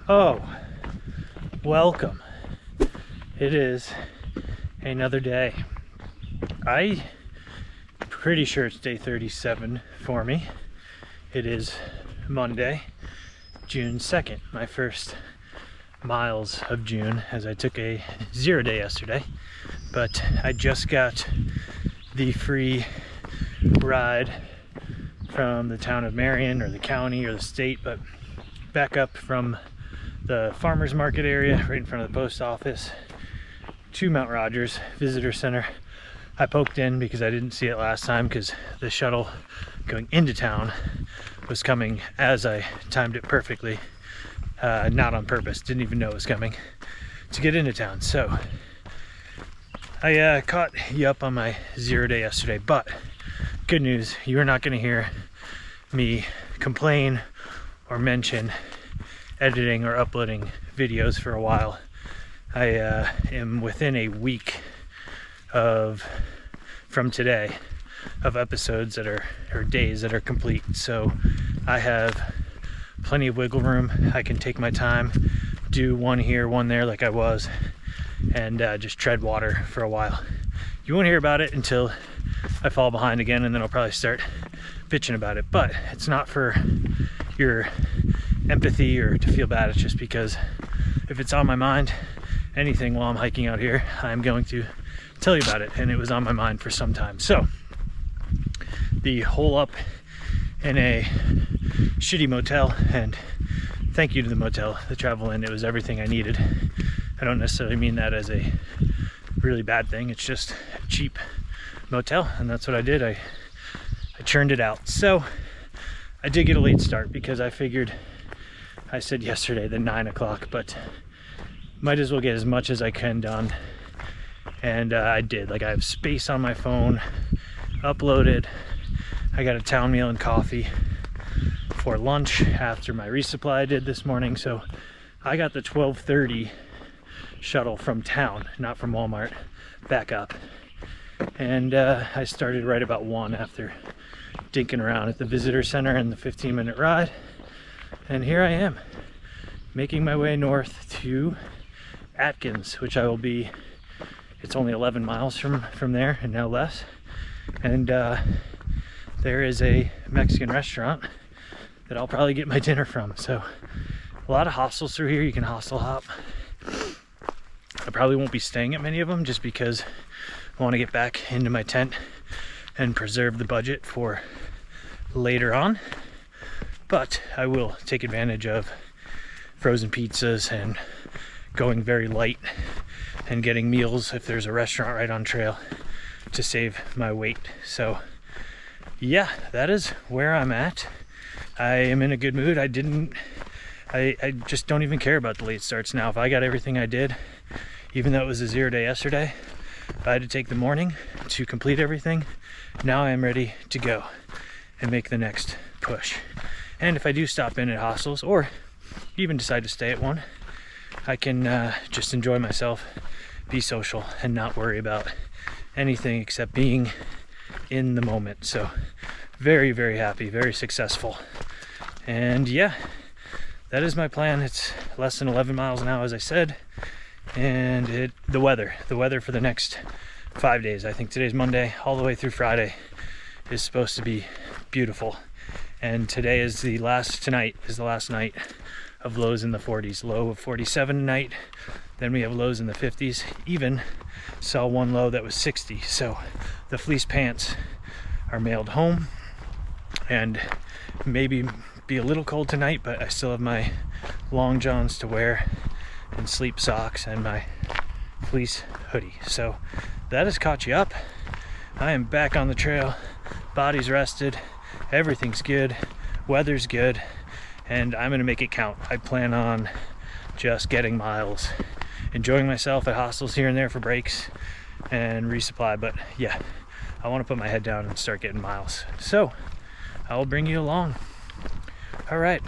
Oh, welcome. It is another day. I'm pretty sure it's day 37 for me. It is Monday, June 2nd, my first miles of June, as I took a 0 day yesterday. But I just got the free ride from the town of Marion, or the county, or the state, but back up from the farmers market area right in front of the post office to Mount Rogers Visitor Center. I poked in because I didn't see it last time, because the shuttle going into town was coming as I timed it perfectly, not on purpose, didn't even know it was coming to get into town. So I caught you up on my 0 day yesterday, but good news, you are not going to hear me complain or mention editing or uploading videos for a while. I am within a week from today of episodes that are, or days that are complete. So I have plenty of wiggle room. I can take my time, do one here, one there like I was, and just tread water for a while. You won't hear about it until I fall behind again, and then I'll probably start bitching about it. But it's not for your empathy or to feel bad. It's just because if it's on my mind, anything while I'm hiking out here, I'm going to tell you about it, and it was on my mind for some time. So the hole up in a shitty motel, and thank you to the motel, the Travel Inn, it was everything I needed. I don't necessarily mean that as a really bad thing, it's just a cheap motel, and that's what I did. I churned it out. So I did get a late start because I figured, I said yesterday the 9 o'clock, but might as well get as much as I can done. And I did. Like, I have space on my phone, uploaded. I got a town meal and coffee for lunch after my resupply I did this morning. So I got the 12:30 shuttle from town, not from Walmart, back up. And I started right about 1 after dinking around at the visitor center and the 15-minute ride. And here I am, making my way north to Atkins, which I will be, it's only 11 miles from there, and now less. And there is a Mexican restaurant that I'll probably get my dinner from. So a lot of hostels through here, you can hostel hop. I probably won't be staying at many of them just because I want to get back into my tent and preserve the budget for later on. But I will take advantage of frozen pizzas and going very light and getting meals if there's a restaurant right on trail to save my weight. So yeah, that is where I'm at. I am in a good mood. I just don't even care about the late starts now. If I got everything I did, even though it was a 0 day yesterday, if I had to take the morning to complete everything, now I am ready to go and make the next push. And if I do stop in at hostels, or even decide to stay at one, I can just enjoy myself, be social, and not worry about anything except being in the moment. So very, very happy, very successful. And yeah, that is my plan. It's less than 11 miles now, as I said. And the weather for the next 5 days, I think today's Monday, all the way through Friday, is supposed to be beautiful. And tonight is the last night of lows in the 40s, low of 47 tonight. Then we have lows in the 50s. Even saw one low that was 60. So the fleece pants are mailed home, and maybe be a little cold tonight, but I still have my long johns to wear and sleep socks and my fleece hoodie. So that has caught you up. I am back on the trail, body's rested, everything's good, weather's good, and I'm gonna make it count. I plan on just getting miles, enjoying myself at hostels here and there for breaks and resupply. But yeah, I want to put my head down and start getting miles. So I will bring you along. All right.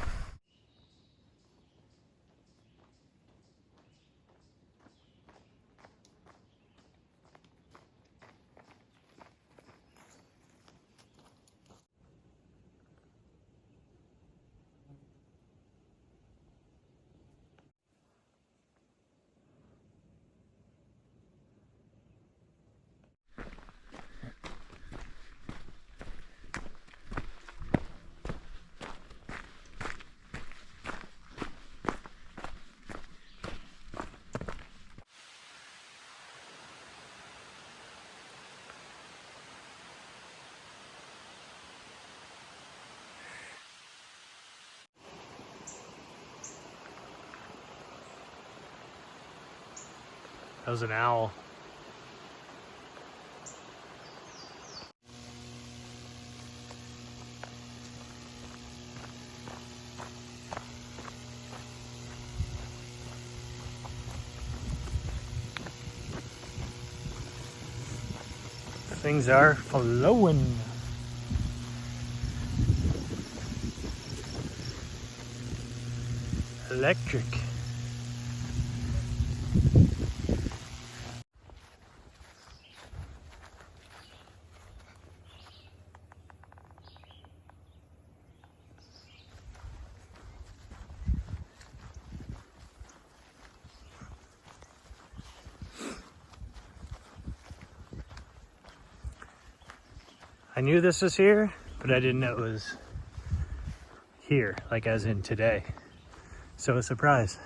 That was an owl. Things are flowing. Electric. I knew this was here, but I didn't know it was here, like as in today. So a surprise.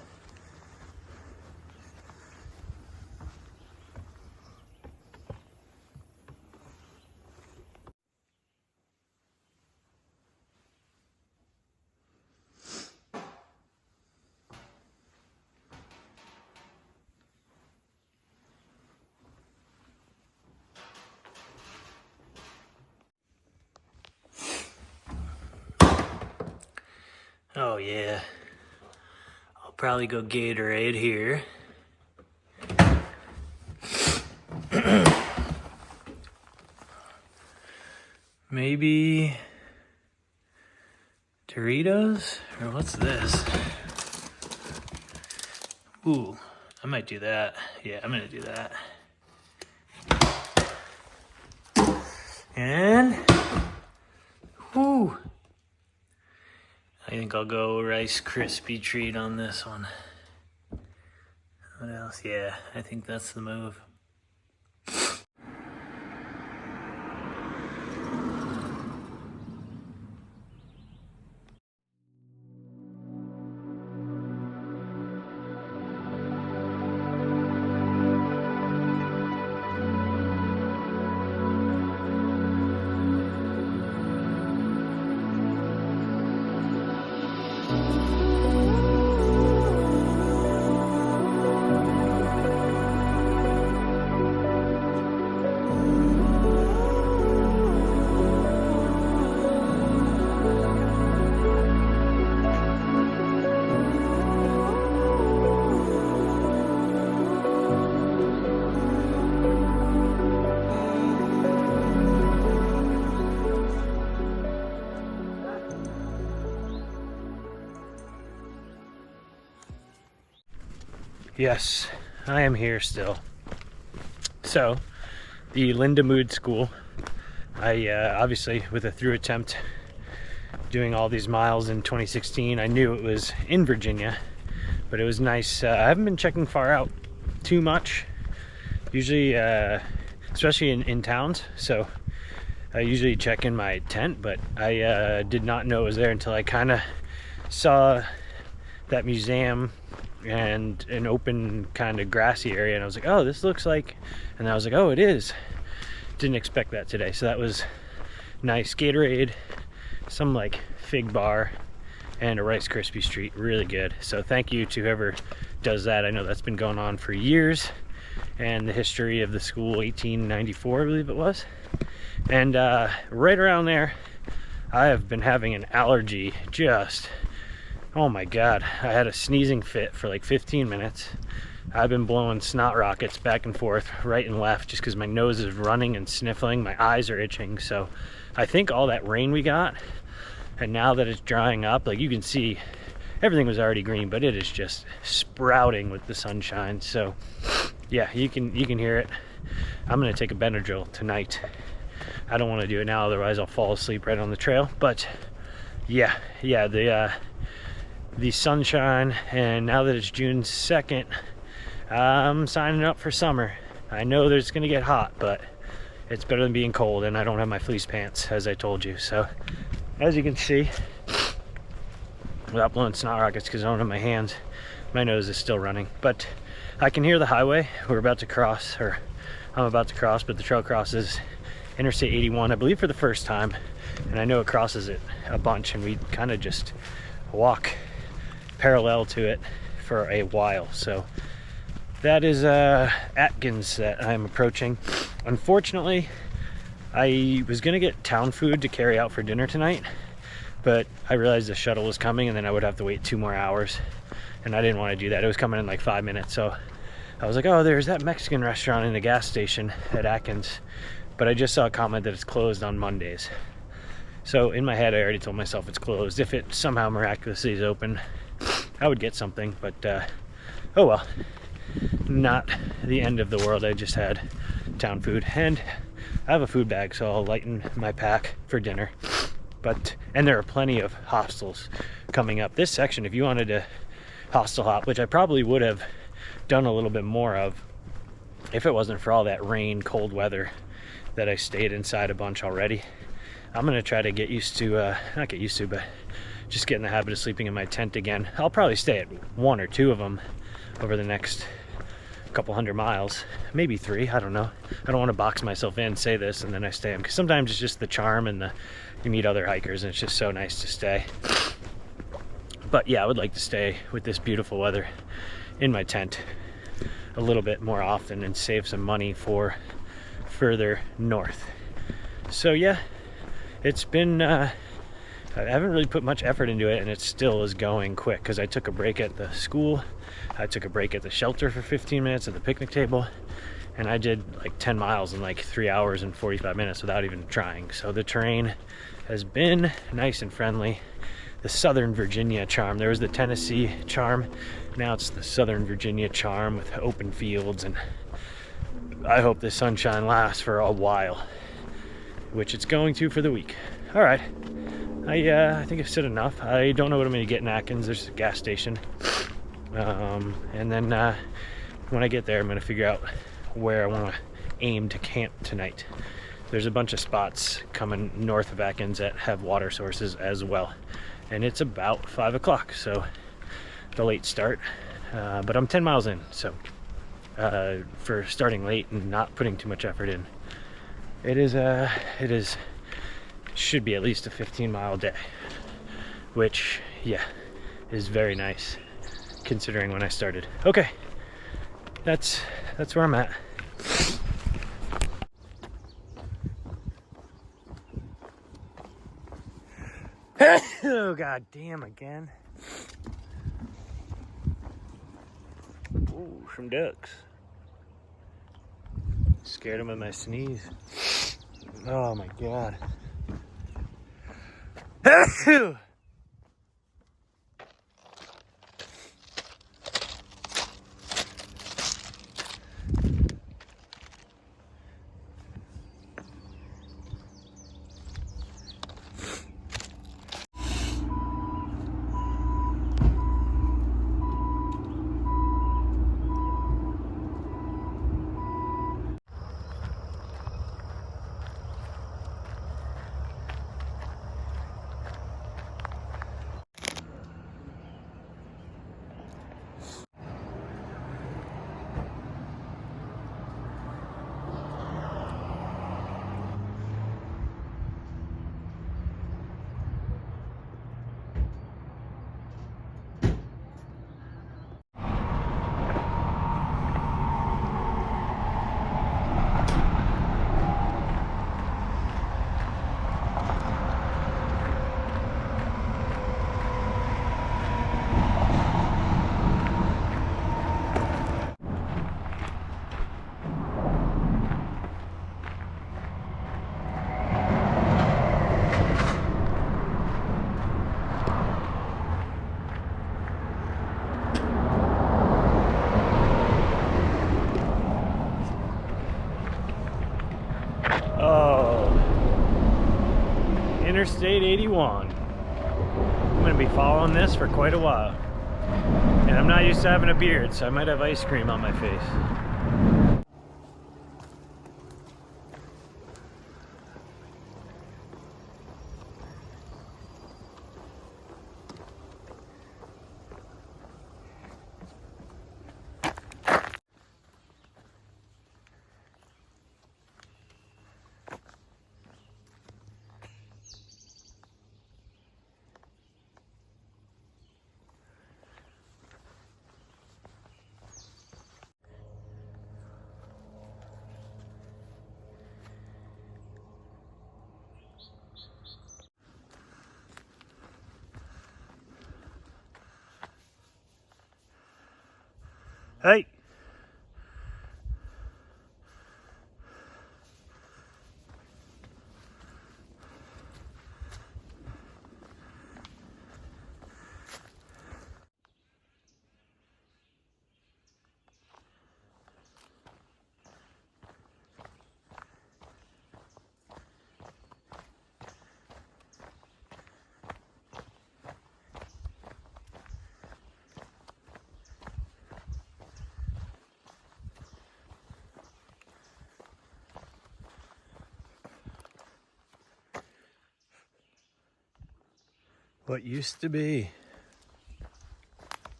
Oh yeah, I'll probably go Gatorade here. Maybe Doritos, or what's this? Ooh, I might do that. Yeah, I'm gonna do that. And, whoo. I think I'll go Rice Krispie treat on this one. What else? Yeah, I think that's the move. Yes, I am here still. So, the Lindamood School, I obviously with a Thru attempt doing all these miles in 2016, I knew it was in Virginia, but it was nice. I haven't been checking far out too much, usually, especially in towns, so I usually check in my tent, but I did not know it was there until I kind of saw that museum and an open kind of grassy area, and I was like, oh, this looks like, and I was like, oh, it is. Didn't expect that today, so that was nice. Gatorade, some like fig bar, and a Rice Krispie treat, really good. So thank you to whoever does that. I know that's been going on for years, and the history of the school, 1894 I believe it was. And right around there, I have been having an allergy, just oh my god, I had a sneezing fit for like 15 minutes. I've been blowing snot rockets back and forth, right and left, just because my nose is running and sniffling. My eyes are itching. So I think all that rain we got, and now that it's drying up, like you can see, everything was already green, but it is just sprouting with the sunshine. So yeah, you can hear it. I'm gonna take a Benadryl tonight. I don't want to do it now, otherwise I'll fall asleep right on the trail. But yeah, the sunshine, and now that it's June 2nd, I'm signing up for summer. I know that it's gonna get hot, but it's better than being cold, and I don't have my fleece pants, as I told you. So as you can see, without blowing snot rockets because I don't have my hands, my nose is still running. But I can hear the highway we're about to cross, or I'm about to cross, but the trail crosses Interstate 81, I believe, for the first time, and I know it crosses it a bunch, and we kind of just walk parallel to it for a while. So that is Atkins that I'm approaching. Unfortunately, I was gonna get town food to carry out for dinner tonight, but I realized the shuttle was coming and then I would have to wait 2 more hours, and I didn't want to do that. It was coming in like 5 minutes, so I was like, oh, there's that Mexican restaurant in the gas station at Atkins, but I just saw a comment that it's closed on Mondays. So in my head, I already told myself it's closed. If it somehow miraculously is open, I would get something, but oh well, not the end of the world. I just had town food, and I have a food bag, so I'll lighten my pack for dinner. And there are plenty of hostels coming up. This section, if you wanted to hostel hop, which I probably would have done a little bit more of if it wasn't for all that rain, cold weather that I stayed inside a bunch already. I'm gonna try to get used to, not get used to, but just get in the habit of sleeping in my tent again. I'll probably stay at 1 or 2 of them over the next couple 100 miles, maybe 3, I don't know. I don't want to box myself in, say this, and then I stay, because sometimes it's just the charm and you meet other hikers and it's just so nice to stay. But yeah, I would like to stay with this beautiful weather in my tent a little bit more often and save some money for further north. So yeah, it's been I haven't really put much effort into it, and it still is going quick because I took a break at the school, I took a break at the shelter for 15 minutes at the picnic table, and I did like 10 miles in like 3 hours and 45 minutes without even trying. So the terrain has been nice and friendly. The Southern Virginia charm. There was the Tennessee charm, now it's the Southern Virginia charm with open fields, and I hope the sunshine lasts for a while, which it's going to for the week. All right, I think I've said enough. I don't know what I'm going to get in Atkins. There's a gas station, and then when I get there, I'm going to figure out where I want to aim to camp tonight. There's a bunch of spots coming north of Atkins that have water sources as well, and it's about 5 o'clock, so the late start, but I'm 10 miles in, so for starting late and not putting too much effort in, it should be at least a 15-mile day, which, yeah, is very nice considering when I started. Okay, that's where I'm at. Oh, god damn, again. Ooh, some ducks. Scared them with my sneeze. Oh my god. Interstate 81. I'm going to be following this for quite a while. And I'm not used to having a beard, so I might have ice cream on my face. Hey. What used to be.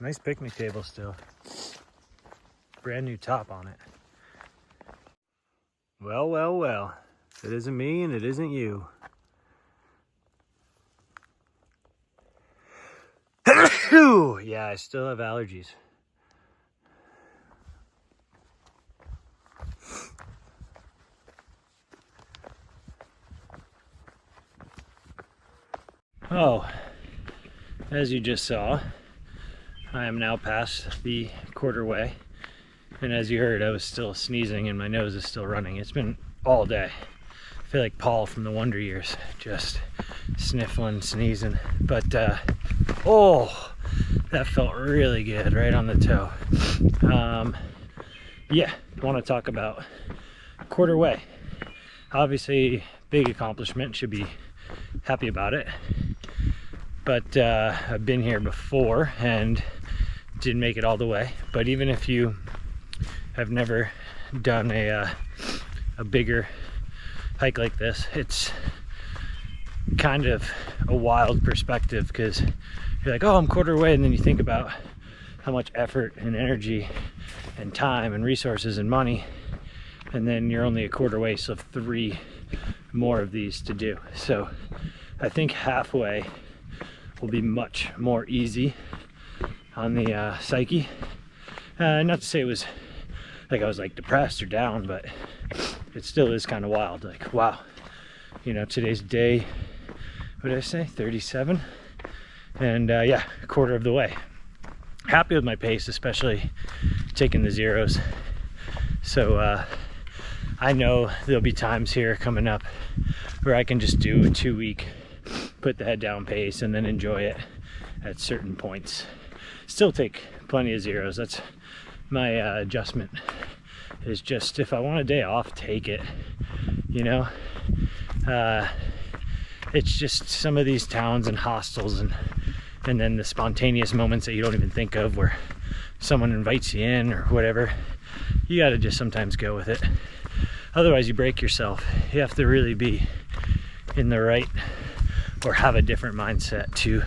Nice picnic table still. Brand new top on it. Well, well, well. It isn't me and it isn't you. Yeah, I still have allergies. Oh, as you just saw, I am now past the quarterway. And as you heard, I was still sneezing and my nose is still running. It's been all day. I feel like Paul from the Wonder Years, just sniffling, sneezing. But, oh, that felt really good right on the toe. Yeah, I want to talk about quarterway. Obviously, big accomplishment, should be happy about it. But I've been here before and didn't make it all the way. But even if you have never done a bigger hike like this, it's kind of a wild perspective, because you're like, oh, I'm quarter way, and then you think about how much effort and energy and time and resources and money, and then you're only a quarter way, so 3 more of these to do. So I think halfway will be much more easy on the psyche. Not to say it was like I was like depressed or down, but it still is kind of wild. Like, wow, you know, today's day, what did I say, 37? And yeah, a quarter of the way. Happy with my pace, especially taking the zeros. So I know there'll be times here coming up where I can just do a 2-week, put the head down pace, and then enjoy it at certain points. Still take plenty of zeros. That's my adjustment, is just if I want a day off, take it, you know. It's just some of these towns and hostels and then the spontaneous moments that you don't even think of, where someone invites you in or whatever. You gotta just sometimes go with it. Otherwise you break yourself. You have to really be in the right, or have a different mindset to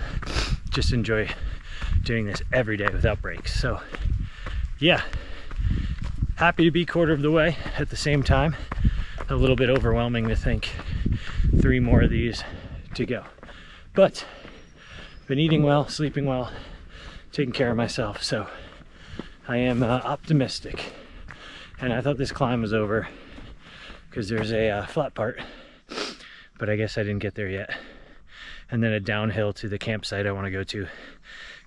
just enjoy doing this every day without breaks. So yeah, happy to be quarter of the way. At the same time, a little bit overwhelming to think 3 more of these to go. But been eating well, sleeping well, taking care of myself, so I am optimistic. And I thought this climb was over because there's a flat part, but I guess I didn't get there yet. And then a downhill to the campsite I want to go to.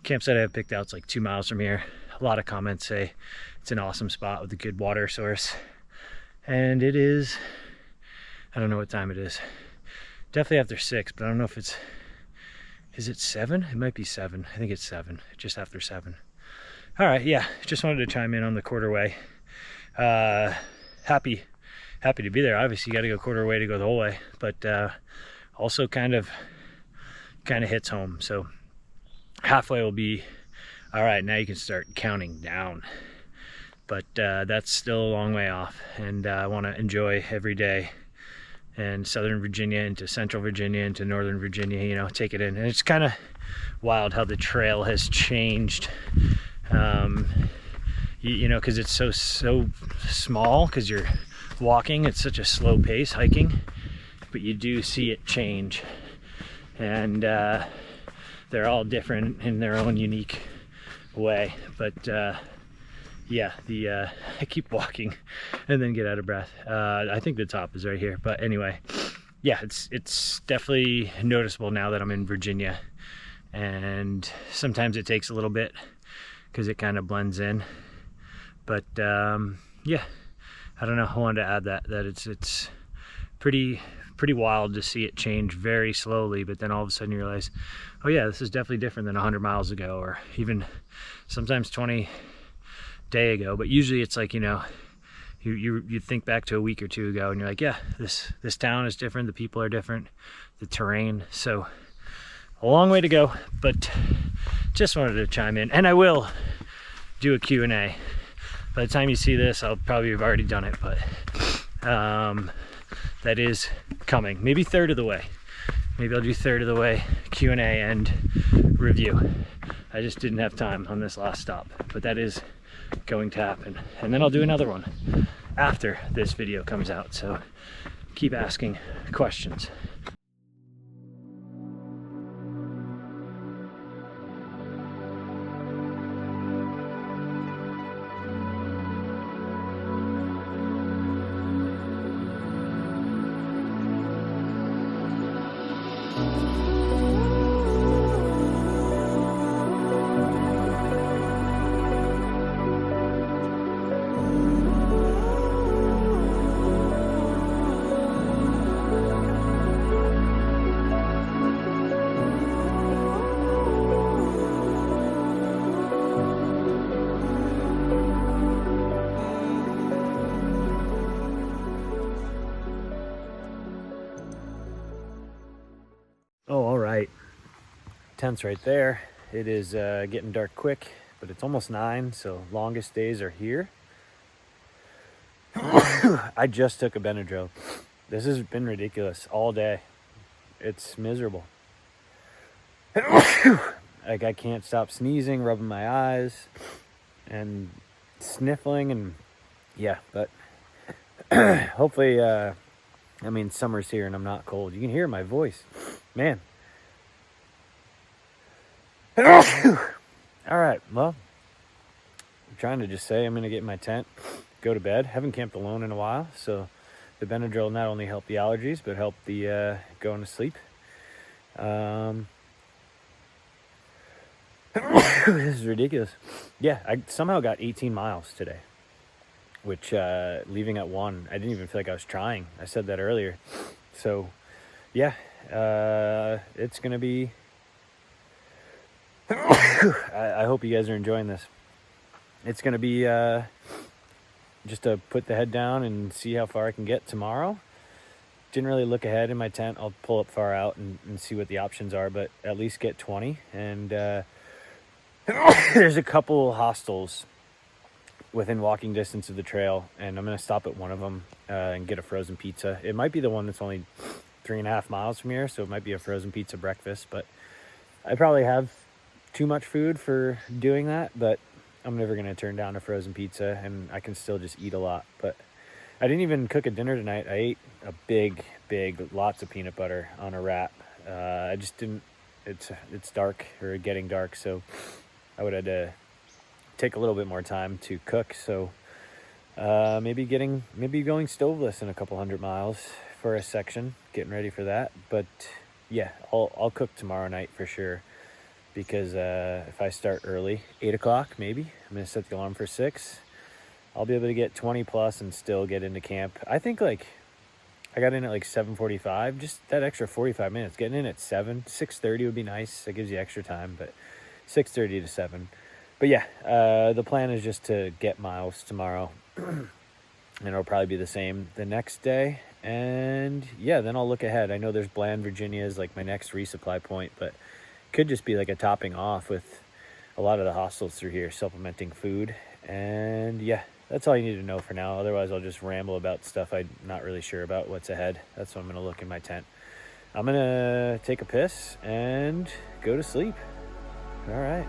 Campsite I have picked out, it's like 2 miles from here. A lot of comments say it's an awesome spot with a good water source. And it is, I don't know what time it is. Definitely after 6, but I don't know if it's, is it 7? It might be 7. I think it's 7, just after 7. All right, yeah, just wanted to chime in on the quarter way. Happy to be there. Obviously, you got to go quarter way to go the whole way, but also kind of hits home. So halfway will be all right. Now you can start counting down, but that's still a long way off, and I want to enjoy every day. And Southern Virginia into Central Virginia into Northern Virginia, you know, take it in. And it's kind of wild how the trail has changed. You know, because it's so small, because you're walking, it's such a slow pace hiking, but you do see it change. And they're all different in their own unique way. But yeah, I keep walking and then get out of breath. I think the top is right here, but anyway, yeah, it's definitely noticeable now that I'm in Virginia, and sometimes it takes a little bit because it kind of blends in. But yeah, I don't know, I wanted to add that it's pretty wild to see it change very slowly, but then all of a sudden you realize, oh yeah, this is definitely different than 100 miles ago, or even sometimes 20 day ago. But usually it's like, you know, you think back to a week or two ago and you're like, yeah, this town is different, the people are different, the terrain. So a long way to go, but just wanted to chime in. And I will do a Q&A. By the time you see this, I'll probably have already done it, but that is coming. Maybe third of the way. Maybe I'll do third of the way Q&A and review. I just didn't have time on this last stop, but that is going to happen. And then I'll do another one after this video comes out. So keep asking questions. Oh, all right. Tent's right there. It is getting dark quick, but it's almost 9, so longest days are here. I just took a Benadryl. This has been ridiculous all day. It's miserable. Like, I can't stop sneezing, rubbing my eyes, and sniffling, and yeah, but hopefully, I mean, summer's here and I'm not cold. You can hear my voice. Man. All right, well, I'm trying to just say I'm going to get in my tent, go to bed. Haven't camped alone in a while, so the Benadryl not only helped the allergies, but helped the going to sleep. This is ridiculous. Yeah, I somehow got 18 miles today, which leaving at 1, I didn't even feel like I was trying. I said that earlier. So yeah, it's gonna be I hope you guys are enjoying this. It's gonna be just to put the head down and see how far I can get tomorrow. Didn't really look ahead in my tent. I'll pull up far out and see what the options are, but at least get 20. And there's a couple hostels within walking distance of the trail, and I'm gonna stop at one of them and get a frozen pizza. It might be the one that's only 3.5 miles from here, so it might be a frozen pizza breakfast, but I probably have too much food for doing that, but I'm never gonna turn down a frozen pizza, and I can still just eat a lot. But I didn't even cook a dinner tonight. I ate a big, lots of peanut butter on a wrap. I just didn't, it's dark, or getting dark, so I would have to take a little bit more time to cook. So maybe going stoveless in a couple 100 miles for a section, getting ready for that. But yeah, I'll cook tomorrow night for sure, because if I start early, 8 o'clock maybe, I'm gonna set the alarm for 6. I'll be able to get 20 plus and still get into camp. I think like I got in at like 7:45, just that extra 45 minutes. Getting in at 6:30 would be nice. That gives you extra time, but 6:30 to 7. But yeah, the plan is just to get miles tomorrow, and it'll probably be the same the next day. And yeah, then I'll look ahead. I know there's Bland, Virginia is like my next resupply point, but could just be like a topping off with a lot of the hostels through here, supplementing food. And yeah, that's all you need to know for now. Otherwise, I'll just ramble about stuff I'm not really sure about what's ahead. That's what I'm gonna look in my tent. I'm gonna take a piss and go to sleep. All right.